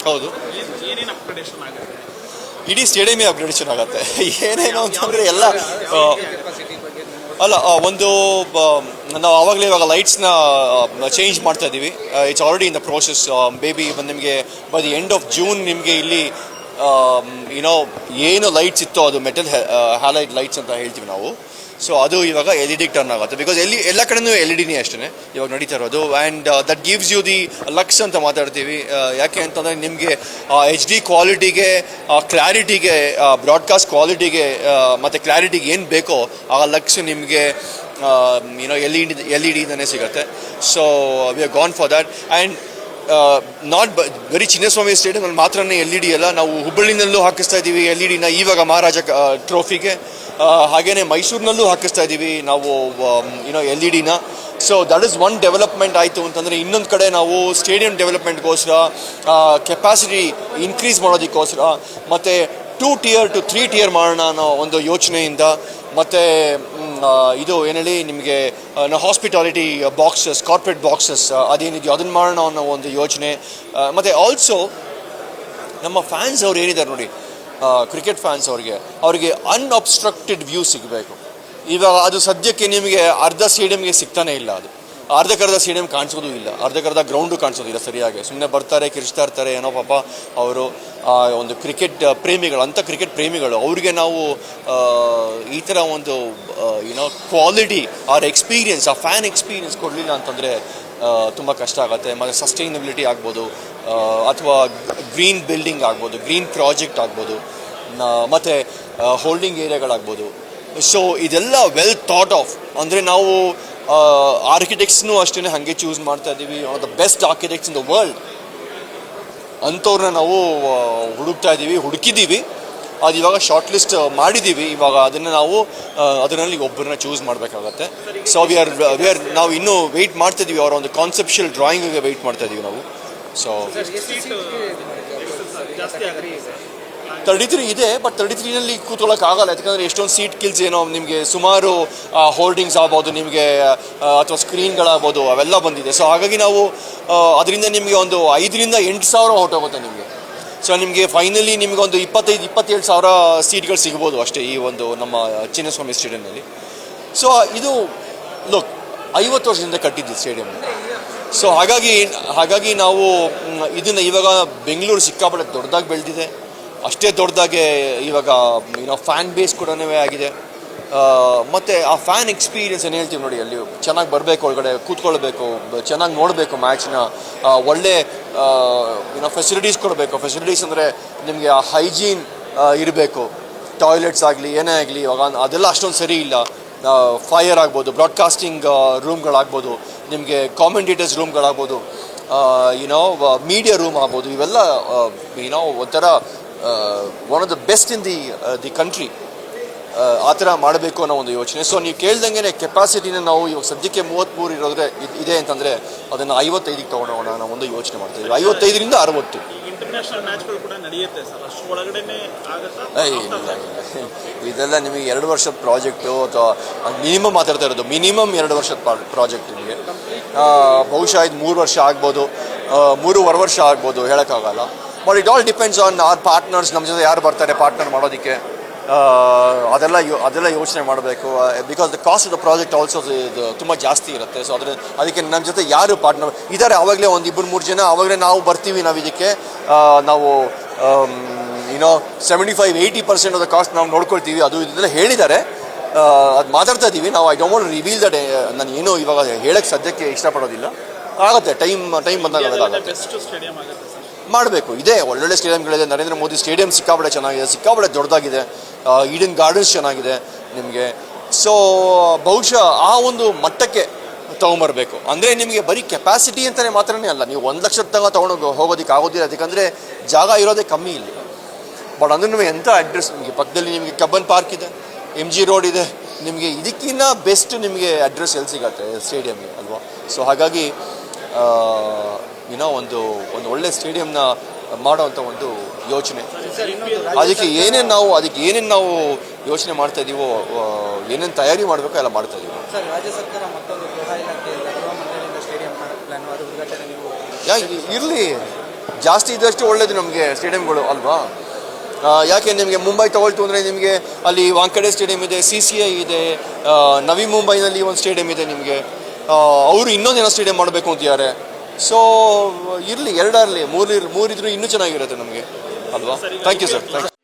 ಹೌದು. ಏನೇನು ಅಪ್ಗ್ರೇಡೇಷನ್ ಆಗುತ್ತೆ? ಇಡೀ ಸ್ಟೇಡಿಯಮೇ ಅಪ್ಗ್ರೇಡೇಷನ್ ಆಗುತ್ತೆ. ಏನೇನು ಅಂತಂದರೆ ಎಲ್ಲ ಅಲ್ಲ, ಒಂದು ನಾವು ಆವಾಗಲೇ ಇವಾಗ ಲೈಟ್ಸ್ನ ಚೇಂಜ್ ಮಾಡ್ತಾ ಇದ್ದೀವಿ. It's already in the process. Baby ನಿಮಗೆ by the end of June ನಿಮಗೆ ಇಲ್ಲಿ ಏನೋ ಏನು ಲೈಟ್ಸ್ ಇತ್ತೋ ಅದು ಮೆಟಲ್ ಹ್ಯಾಲೈಡ್ ಲೈಟ್ಸ್ ಅಂತ ಹೇಳ್ತೀವಿ ನಾವು. ಸೊ ಅದು ಇವಾಗ ಎಲ್ ಇ ಡಿಗೆ ಟರ್ನ್ ಆಗುತ್ತೆ. ಬಿಕಾಸ್ ಎಲ್ಲ ಕಡೆನೂ ಎಲ್ ಇ ಡಿನೇ ಅಷ್ಟೇ ಇವಾಗ ನಡೀತಾ ಇರೋದು. And that gives you the lux ಅಂತ ಮಾತಾಡ್ತೀವಿ. ಯಾಕೆ ಅಂತಂದರೆ ನಿಮಗೆ ಎಚ್ ಡಿ ಕ್ವಾಲಿಟಿಗೆ, ಕ್ಲಾರಿಟಿಗೆ, ಬ್ರಾಡ್ಕಾಸ್ಟ್ ಕ್ವಾಲಿಟಿಗೆ ಮತ್ತು ಕ್ಲಾರಿಟಿಗೆ ಏನು ಬೇಕೋ ಆ ಲಕ್ಸ್ ನಿಮಗೆ ಎಲ್ ಇ ಡಿಯಿಂದನೇ ಸಿಗುತ್ತೆ. So we are gone for that. And not ಬರೀ ಚಿನ್ನಸ್ವಾಮಿ ಸ್ಟೇಡಿಯಮಲ್ಲಿ ಮಾತ್ರನೇ ಎಲ್ ಇ ಡಿ ಅಲ್ಲ, ನಾವು ಹುಬ್ಬಳ್ಳಿನಲ್ಲೂ ಹಾಕಿಸ್ತಾ ಇದ್ದೀವಿ ಎಲ್ ಇ ಡಿನ ಇವಾಗ ಮಹಾರಾಜ ಟ್ರೋಫಿಗೆ. ಹಾಗೆಯೇ ಮೈಸೂರಿನಲ್ಲೂ ಹಾಕಿಸ್ತಾ ಇದ್ದೀವಿ ನಾವು ಎಲ್ ಇ ಡಿನ. So that is one development ಆಯಿತು ಅಂತಂದರೆ. ಇನ್ನೊಂದು ಕಡೆ ನಾವು ಸ್ಟೇಡಿಯಂ ಡೆವಲಪ್ಮೆಂಟ್ಗೋಸ್ಕರ, ಕೆಪಾಸಿಟಿ ಇನ್ಕ್ರೀಸ್ ಮಾಡೋದಕ್ಕೋಸ್ಕರ ಮತ್ತು 2 tier to 3 tier ಮಾಡೋಣ ಅನ್ನೋ ಒಂದು ಯೋಚನೆಯಿಂದ, ಮತ್ತು ಇದು ಏನೇಳಿ ನಿಮಗೆ ಹಾಸ್ಪಿಟಾಲಿಟಿ ಬಾಕ್ಸಸ್, ಕಾರ್ಪೊರೇಟ್ ಬಾಕ್ಸಸ್ ಅದೇನಿದೆಯೋ ಅದನ್ನು ಮಾಡೋಣ ಅನ್ನೋ ಒಂದು ಯೋಚನೆ. ಮತ್ತು ಆಲ್ಸೋ ನಮ್ಮ ಫ್ಯಾನ್ಸ್ ಅವ್ರು ಏನಿದ್ದಾರೆ ನೋಡಿ, ಕ್ರಿಕೆಟ್ ಫ್ಯಾನ್ಸ್ ಅವ್ರಿಗೆ ಅನ್ಅಬ್ಸ್ಟ್ರಕ್ಟೆಡ್ ವ್ಯೂ ಸಿಗಬೇಕು. ಇವಾಗ ಅದು ಸದ್ಯಕ್ಕೆ ನಿಮಗೆ ಅರ್ಧ ಸ್ಟೇಡಿಯಮ್ಗೆ ಸಿಗ್ತಾನೆ ಇಲ್ಲ. ಅದು ಅರ್ಧಕ್ಕರ್ಧ ಸ್ಟೇಡಿಯಂ ಕಾಣಿಸೋದು ಇಲ್ಲ, ಅರ್ಧಕ್ಕರ್ಧ ಗ್ರೌಂಡು ಕಾಣಿಸೋದಿಲ್ಲ ಸರಿಯಾಗಿ. ಸುಮ್ಮನೆ ಬರ್ತಾರೆ, ಕಿರಿಸ್ತಾ ಇರ್ತಾರೆ, ಏನೋ ಪಾಪ ಅವರು ಒಂದು ಕ್ರಿಕೆಟ್ ಪ್ರೇಮಿಗಳು, ಅಂಥ ಕ್ರಿಕೆಟ್ ಪ್ರೇಮಿಗಳು. ಅವ್ರಿಗೆ ನಾವು ಈ ಥರ ಒಂದು ಕ್ವಾಲಿಟಿ ಆರ್ ಎಕ್ಸ್ಪೀರಿಯನ್ಸ್, ಆ ಫ್ಯಾನ್ ಎಕ್ಸ್ಪೀರಿಯನ್ಸ್ ಕೊಡಲಿಲ್ಲ ಅಂತಂದರೆ ತುಂಬ ಕಷ್ಟ ಆಗುತ್ತೆ. ಮತ್ತು ಸಸ್ಟೈನಬಿಲಿಟಿ ಆಗ್ಬೋದು, ಅಥವಾ ಗ್ರೀನ್ ಬಿಲ್ಡಿಂಗ್ ಆಗ್ಬೋದು, ಗ್ರೀನ್ ಪ್ರಾಜೆಕ್ಟ್ ಆಗ್ಬೋದು, ಮತ್ತು ಹೋಲ್ಡಿಂಗ್ ಏರಿಯಾಗಳಾಗ್ಬೋದು. ಸೊ ಇದೆಲ್ಲ ವೆಲ್ ಥಾಟ್ ಆಫ್. ಅಂದರೆ ನಾವು ಆರ್ಕಿಟೆಕ್ಟ್ಸ್ನೂ ಅಷ್ಟೇ ಹಾಗೆ ಚೂಸ್ ಮಾಡ್ತಾ ಇದ್ದೀವಿ. The best architects in the world ಅಂಥವ್ರನ್ನ ನಾವು ಹುಡುಕಿದ್ದೀವಿ. ಅದು ಇವಾಗ ಶಾರ್ಟ್ ಲಿಸ್ಟ್ ಮಾಡಿದ್ದೀವಿ. ಇವಾಗ ಅದನ್ನು ನಾವು ಅದರಲ್ಲಿ ಒಬ್ಬರನ್ನ ಚೂಸ್ ಮಾಡಬೇಕಾಗತ್ತೆ. ಸೊ ನಾವು ಇನ್ನೂ ವೆಯ್ಟ್ ಮಾಡ್ತಾಯಿದ್ದೀವಿ. ಅವರ ಒಂದು ಕಾನ್ಸೆಪ್ಷುಯಲ್ ಡ್ರಾಯಿಂಗಿಗೆ ವೆಯ್ಟ್ ಮಾಡ್ತಾಯಿದ್ದೀವಿ ನಾವು. ಸೊ 33 ಇದೆ, ಬಟ್ 33ನಲ್ಲಿ ಕೂತ್ಕೊಳ್ಳೋಕ್ಕಾಗಲ್ಲ. ಯಾಕಂದರೆ ಎಷ್ಟೊಂದು ಸೀಟ್ ಕಿಲ್ಸ್ ಏನೋ ನಿಮಗೆ ಸುಮಾರು ಹೋಲ್ಡಿಂಗ್ಸ್ ಆಗ್ಬೋದು, ನಿಮಗೆ ಅಥವಾ ಸ್ಕ್ರೀನ್ಗಳಾಗ್ಬೋದು, ಅವೆಲ್ಲ ಬಂದಿದೆ. ಸೊ ಹಾಗಾಗಿ ನಾವು ಅದರಿಂದ ನಿಮಗೆ ಒಂದು 5,000 to 8,000 ಹೊರಟೋಗುತ್ತೆ ನಿಮಗೆ. ಸೊ ನಿಮಗೆ ಫೈನಲಿ ನಿಮಗೆ ಒಂದು 25,000-27,000 ಸೀಟ್ಗಳು ಸಿಗ್ಬೋದು ಅಷ್ಟೇ ಈ ಒಂದು ನಮ್ಮ ಚಿನ್ನಸ್ವಾಮಿ ಸ್ಟೇಡಿಯಂನಲ್ಲಿ. ಸೊ ಇದು 50 ವರ್ಷದಿಂದ ಕಟ್ಟಿದ್ದು ಸ್ಟೇಡಿಯಂ. ಸೊ ಹಾಗಾಗಿ ನಾವು ಇದನ್ನು ಇವಾಗ ಬೆಂಗಳೂರು ಸಿಕ್ಕಾಪಟ್ಟೆ ದೊಡ್ಡದಾಗಿ ಬೆಳೆದಿದೆ. ಅಷ್ಟೇ ದೊಡ್ಡದಾಗೆ ಇವಾಗ ಫ್ಯಾನ್ ಬೇಸ್ ಕೂಡ ಆಗಿದೆ. ಮತ್ತು ಆ ಫ್ಯಾನ್ ಎಕ್ಸ್ಪೀರಿಯನ್ಸ್ ಏನು ಹೇಳ್ತೀವಿ ನೋಡಿ, ಅಲ್ಲಿ ಚೆನ್ನಾಗಿ ಬರಬೇಕು, ಒಳಗಡೆ ಕೂತ್ಕೊಳ್ಬೇಕು, ಚೆನ್ನಾಗಿ ನೋಡಬೇಕು ಮ್ಯಾಚ್ನ, ಒಳ್ಳೆ ಫೆಸಿಲಿಟೀಸ್ ಕೊಡಬೇಕು. ಫೆಸಿಲಿಟೀಸ್ ಅಂದರೆ ನಿಮಗೆ ಆ ಹೈಜೀನ್ ಇರಬೇಕು. ಟಾಯ್ಲೆಟ್ಸ್ ಆಗಲಿ ಏನೇ ಆಗಲಿ ಇವಾಗ ಅದೆಲ್ಲ ಅಷ್ಟೊಂದು ಸರಿ ಇಲ್ಲ. ಫೈರ್ ಆಗ್ಬೋದು, ಬ್ರಾಡ್ಕಾಸ್ಟಿಂಗ್ ರೂಮ್ಗಳಾಗ್ಬೋದು, ನಿಮಗೆ ಕಾಮೆಂಟೇಟರ್ಸ್ ರೂಮ್ಗಳಾಗ್ಬೋದು, ಮೀಡಿಯಾ ರೂಮ್ ಆಗ್ಬೋದು. ಇವೆಲ್ಲ ಒಂಥರ one of the best in the country. ಆ ಥರ ಮಾಡಬೇಕು ಅನ್ನೋ ಒಂದು ಯೋಚನೆ. ಸೊ ನೀವು ಕೇಳ್ದಂಗೆ ಕೆಪಾಸಿಟಿನ ನಾವು ಇವಾಗ ಸದ್ಯಕ್ಕೆ 33 ಇರೋದ್ರೆ ಇದೆ ಅಂತಂದರೆ ಅದನ್ನು 55ಗೆ ತೊಗೊಂಡೋಗೋಣ ಅನ್ನೋ ಒಂದು ಯೋಚನೆ ಮಾಡ್ತೀವಿ. 55ರಿಂದ 60. ಇಂಟರ್ನ್ಯಾಷನಲ್ ಮ್ಯಾಚ್ಗಳು ಕೂಡ ನಡೆಯುತ್ತೆ ಸರ್, ಅಷ್ಟು ಒಳಗಡೆನೇ ಆಗುತ್ತಾ? ಇಲ್ಲ, ಇದೆಲ್ಲ ನಿಮಗೆ 2 ವರ್ಷದ ಪ್ರಾಜೆಕ್ಟು, ಅಥವಾ ಮಿನಿಮಮ್ ಮಾತಾಡ್ತಾ ಇರೋದು ಮಿನಿಮಮ್ 2 ವರ್ಷದ ಪ್ರಾಜೆಕ್ಟ್. ನಿಮಗೆ ಬಹುಶಃ ಇದು 3 ವರ್ಷ ಆಗ್ಬೋದು, 3.5 ವರ್ಷ ಆಗ್ಬೋದು, ಹೇಳೋಕ್ಕಾಗಲ್ಲ. But it all depends on R partners. ನಮ್ಮ ಜೊತೆ ಯಾರು ಬರ್ತಾರೆ ಪಾರ್ಟ್ನರ್ ಮಾಡೋದಕ್ಕೆ, ಅದೆಲ್ಲ ಯೋಚನೆ ಮಾಡಬೇಕು. Because the cost of the project also ಇದು ತುಂಬ ಜಾಸ್ತಿ ಇರುತ್ತೆ. ಸೊ ಅದಕ್ಕೆ ನಮ್ಮ ಜೊತೆ ಯಾರು ಪಾರ್ಟ್ನರ್ ಇದ್ದಾರೆ, ಆವಾಗಲೇ ಒಂದು 2-3 ಜನ ಆವಾಗಲೇ ನಾವು ಬರ್ತೀವಿ. ನಾವು ಇದಕ್ಕೆ ನಾವು 75-80% ಆಫ್ ದ ಕಾಸ್ಟ್ ನಾವು ನೋಡ್ಕೊಳ್ತೀವಿ. ಅದು ಇದೆಲ್ಲ ಹೇಳಿದ್ದಾರೆ, ಅದು ಮಾತಾಡ್ತಾ ಇದ್ದೀವಿ ನಾವು. I don't want to reveal that. ನಾನು ಏನೋ ಇವಾಗ ಹೇಳಕ್ಕೆ ಸದ್ಯಕ್ಕೆ ಇಷ್ಟಪಡೋದಿಲ್ಲ. ಆಗುತ್ತೆ, ಟೈಮ್ ಬಂದಾಗ ಆಗುತ್ತೆ. ಮಾಡಬೇಕು. ಇದೆ ಒಳ್ಳೊಳ್ಳೆ ಸ್ಟೇಡಿಯಂಗಳಿದೆ. ನರೇಂದ್ರ ಮೋದಿ ಸ್ಟೇಡಿಯಂ ಸಿಕ್ಕಾಪಟ್ಟೆ ಚೆನ್ನಾಗಿದೆ, ಸಿಕ್ಕಾಪಟ್ಟೆ ದೊಡ್ಡದಾಗಿದೆ. ಈಡನ್ ಗಾರ್ಡನ್ಸ್ ಚೆನ್ನಾಗಿದೆ ನಿಮಗೆ. ಸೊ ಬಹುಶಃ ಆ ಒಂದು ಮಟ್ಟಕ್ಕೆ ತೊಗೊಂಬರ್ಬೇಕು. ಅಂದರೆ ನಿಮಗೆ ಬರೀ ಕೆಪಾಸಿಟಿ ಅಂತಲೇ ಮಾತ್ರನೇ ಅಲ್ಲ, ನೀವು 1 ಲಕ್ಷದ ತನಕ ತೊಗೊಂಡು ಹೋಗೋದಕ್ಕೆ ಆಗೋದಿಲ್ಲ. ಅದಕ್ಕಂದರೆ ಜಾಗ ಇರೋದೇ ಕಮ್ಮಿ ಇಲ್ಲಿ. ಬಟ್ ಅದನ್ನು ಎಂಥ ಅಡ್ರೆಸ್ ನಿಮಗೆ ಪಕ್ಕದಲ್ಲಿ ನಿಮಗೆ ಕಬ್ಬನ್ ಪಾರ್ಕ್ ಇದೆ, MG ರೋಡ್ ಇದೆ. ನಿಮಗೆ ಇದಕ್ಕಿಂತ ಬೆಸ್ಟ್ ನಿಮಗೆ ಅಡ್ರೆಸ್ ಎಲ್ಲಿ ಸಿಗತ್ತೆ ಸ್ಟೇಡಿಯಮ್ಗೆ ಅಲ್ವಾ? ಸೊ ಹಾಗಾಗಿ ಒಂದು ಒಳ್ಳೆ ಸ್ಟೇಡಿಯಂನ ಮಾಡೋವಂಥ ಒಂದು ಯೋಚನೆ. ಅದಕ್ಕೆ ಏನೇನು ನಾವು ಯೋಚನೆ ಮಾಡ್ತಾ ಇದ್ದೀವೋ, ಏನೇನು ತಯಾರಿ ಮಾಡಬೇಕೋ ಎಲ್ಲ ಮಾಡ್ತಾ ಇದ್ದೀವಿ. ಇರಲಿ, ಜಾಸ್ತಿ ಇದ್ದಷ್ಟು ಒಳ್ಳೇದು ನಮಗೆ ಸ್ಟೇಡಿಯಂಗಳು ಅಲ್ವಾ. ಯಾಕೆ ನಿಮಗೆ ಮುಂಬೈ ತಗೊಳ್ತು ಅಂದರೆ ನಿಮಗೆ ಅಲ್ಲಿ ವಾಂಕಡೆ ಸ್ಟೇಡಿಯಂ ಇದೆ, CCI ಇದೆ, ನವಿ ಮುಂಬೈನಲ್ಲಿ ಒಂದು ಸ್ಟೇಡಿಯಂ ಇದೆ ನಿಮಗೆ. ಅವರು ಇನ್ನೊಂದೇನೋ ಸ್ಟೇಡಿಯಂ ಮಾಡಬೇಕು ಅಂತಿದ್ದಾರೆ. ಸೊ ಇರಲಿ, ಎರಡರಲ್ಲಿ ಮೂರಿದ್ರು ಇನ್ನೂ ಚೆನ್ನಾಗಿರುತ್ತೆ ನಮಗೆ ಅಲ್ವಾ. Thank you sir.